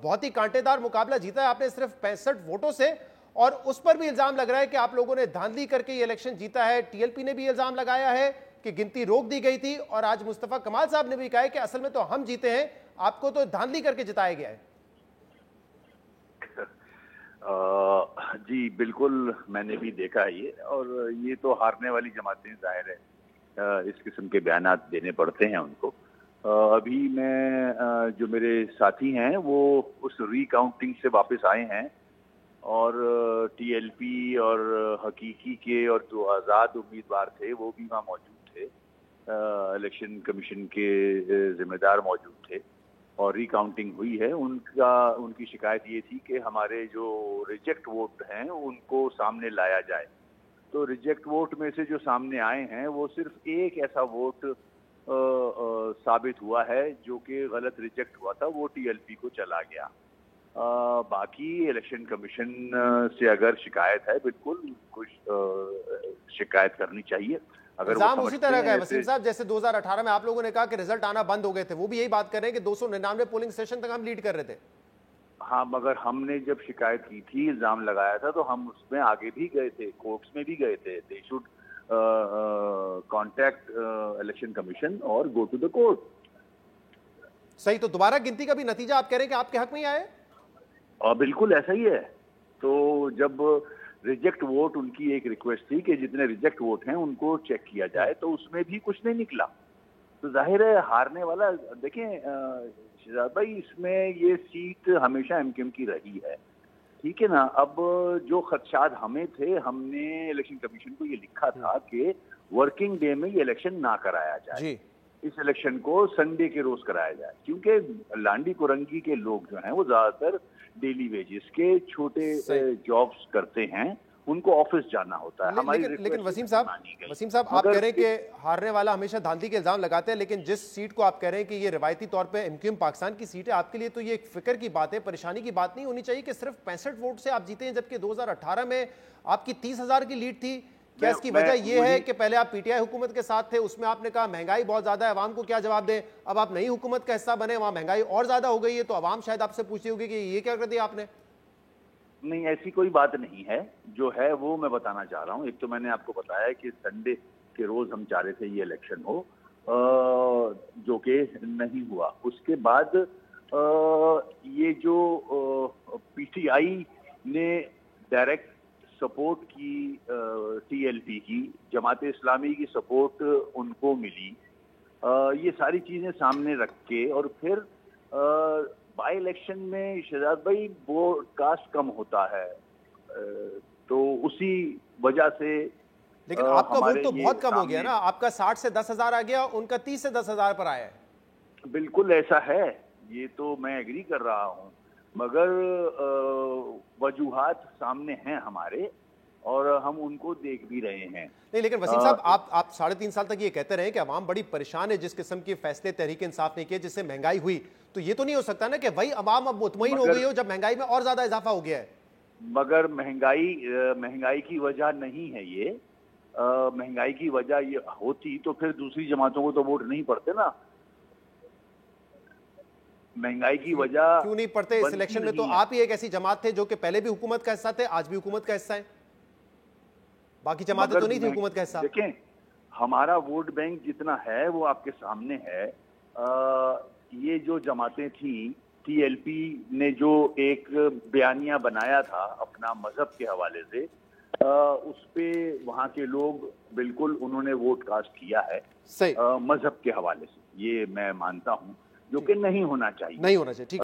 بہت ہی کانٹے دار مقابلہ جیتا ہے آپ نے صرف 65 ووٹوں سے، اور اس پر بھی الزام لگ رہا ہے کہ آپ لوگوں نے دھاندلی کر کے یہ الیکشن جیتا ہے۔ ٹی ایل پی نے بھی الزام لگایا ہے کہ گنتی روک دی گئی تھی، اور آج مصطفیٰ کمال صاحب نے بھی کہا ہے کہ اصل میں تو ہم جیتے ہیں، آپ کو تو دھاندلی کر کے جتایا گیا ہے۔ جی بالکل، میں نے بھی دیکھا یہ، اور یہ تو ہارنے والی جماعتیں ظاہر ہے اس قسم کے بیانات دینے پڑتے ہیں ان کو۔ ابھی میں جو میرے ساتھی ہیں وہ اس ری کاؤنٹنگ سے واپس آئے ہیں، اور ٹی ایل پی اور حقیقی کے اور جو آزاد امیدوار تھے وہ بھی وہاں موجود تھے، الیکشن کمیشن کے ذمہ دار موجود تھے، اور ری کاؤنٹنگ ہوئی ہے۔ ان کی شکایت یہ تھی کہ ہمارے جو ریجیکٹ ووٹ ہیں ان کو سامنے لایا جائے۔ تو ریجیکٹ ووٹ میں سے جو سامنے آئے ہیں وہ صرف ایک ایسا ووٹ ثابت ہوا ہے جو کہ غلط ریجیکٹ ہوا تھا، وہ ٹی ایل پی کو چلا گیا۔ باقی الیکشن کمیشن سے اگر شکایت ہے، بالکل کچھ شکایت کرنی چاہیے۔ الزام اسی طرح کا ہے وسیم صاحب، جیسے 2018 میں آپ لوگوں نے کہا کہ رزلٹ آنا بند ہو گئے تھے، وہ بھی یہی بات کر رہے ہیں کہ 299 پولنگ اسٹیشن تک ہم لیڈ کر رہے تھے۔ ہاں، مگر ہم نے جب شکایت کی تھی، الزام لگایا تھا، تو ہم اس میں آگے بھی گئے تھے، کورٹس میں بھی گئے تھے۔ They should contact election commission اور گو ٹو دا کورٹ۔ صحیح، تو دوبارہ گنتی کا بھی نتیجہ آپ کہہ رہے ہیں کہ آپ کے حق میں ہی آئے؟ بالکل ایسا ہی ہے۔ تو جب ریجیکٹ ووٹ، ان کی ایک ریکویسٹ تھی کہ جتنے ریجیکٹ ووٹ ہیں ان کو چیک کیا جائے، تو اس میں بھی کچھ نہیں نکلا۔ تو ظاہر ہے ہارنے والا، دیکھیں شہزاد بھائی، اس میں یہ سیٹ ہمیشہ ایم کیو ایم کی رہی ہے، ٹھیک ہے نا۔ اب جو خدشات ہمیں تھے، ہم نے الیکشن کمیشن کو یہ لکھا تھا کہ ورکنگ ڈے میں یہ الیکشن نہ کرایا جائے، اس الیکشن کو سنڈے کے روز کرایا جائے، کیونکہ لانڈی کرنگی کے لوگ جو ہیں وہ زیادہ تر ڈیلی ویجز کے چھوٹے جابز کرتے ہیں، ان کو آفس جانا ہوتا ہے۔ لیکن وسیم صاحب آپ کہہ رہے ہیں کہ ہارنے والا ہمیشہ دھاندلی کے الزام لگاتے ہیں، لیکن جس سیٹ کو آپ کہہ رہے ہیں کہ یہ روایتی طور پہ ایم کیو ایم پاکستان کی سیٹ ہے، آپ کے لیے تو یہ ایک فکر کی بات ہے، پریشانی کی بات نہیں ہونی چاہیے کہ صرف 65 ووٹ سے آپ جیتے ہیں، جبکہ 2018 میں آپ کی 30,000 کی لیڈ تھی۔ کیا اس کی وجہ یہ ہے کہ پہلے آپ پی ٹی آئی حکومت کے ساتھ تھے، اس میں آپ نے کہا مہنگائی بہت زیادہ ہے، عوام کو کیا جواب دیں؟ اب آپ نئی حکومت کا حصہ بنے، وہاں مہنگائی اور زیادہ ہو گئی ہے، تو عوام شاید آپ سے پوچھتی ہوگی کہ یہ کیا کر دیا آپ نے؟ نہیں، ایسی کوئی بات نہیں ہے، جو ہے وہ میں بتانا چاہ رہا ہوں۔ ایک تو میں نے آپ کو بتایا کہ سنڈے کے روز ہم چاہ رہے تھے یہ الیکشن ہو، جو کہ نہیں ہوا۔ اس کے بعد یہ جو پی ٹی آئی نے ڈائریکٹ سپورٹ کی، ٹی ایل پی کی، جماعت اسلامی کی سپورٹ ان کو ملی، یہ ساری چیزیں سامنے رکھ کے، اور پھر بائی الیکشن میں شہزاد بھائی ووٹ کاسٹ کم ہوتا ہے، تو اسی وجہ سے۔ لیکن آپ کا ووٹ تو بہت کم ہو گیا نا، آپ کا 60 سے 10,000 آ گیا، ان کا 30 سے 10,000 پر آیا ہے۔ بالکل ایسا ہے، یہ تو میں ایگری کر رہا ہوں، مگر وجوہات سامنے ہیں ہمارے، اور ہم ان کو دیکھ بھی رہے ہیں۔ نہیں، لیکن وسیم صاحب آپ 3.5 سال تک یہ کہتے رہے کہ عوام بڑی پریشان ہے، جس قسم کے فیصلے تحریک انصاف نے کیے جس سے مہنگائی ہوئی، تو یہ تو نہیں ہو سکتا نا کہ وہی عوام اب مطمئن ہو گئی ہو جب مہنگائی میں اور زیادہ اضافہ ہو گیا ہے؟ مگر مہنگائی کی وجہ نہیں ہے یہ۔ مہنگائی کی وجہ یہ ہوتی تو پھر دوسری جماعتوں کو تو ووٹ نہیں پڑتے نا۔ مہنگائی کی وجہ کیوں نہیں پڑتے؟ اس الیکشن میں تو آپ ہی ایک ایسی جماعت تھے جو کہ پہلے بھی حکومت کا حصہ تھے، آج بھی حکومت کا حصہ ہے، باقی جماعتیں تو نہیں تھی حکومت کا حصہ۔ دیکھیں، ہمارا ووٹ بینک جتنا ہے وہ آپ کے سامنے ہے۔ یہ جو جماعتیں تھیں، ٹی ایل پی نے جو ایک بیانیہ بنایا تھا اپنا مذہب کے حوالے سے، اس پہ وہاں کے لوگ بالکل انہوں نے ووٹ کاسٹ کیا ہے مذہب کے حوالے سے، یہ میں مانتا ہوں، جو کہ نہیں ہونا چاہیے۔ نہیں ہونا چاہیے، ٹھیک۔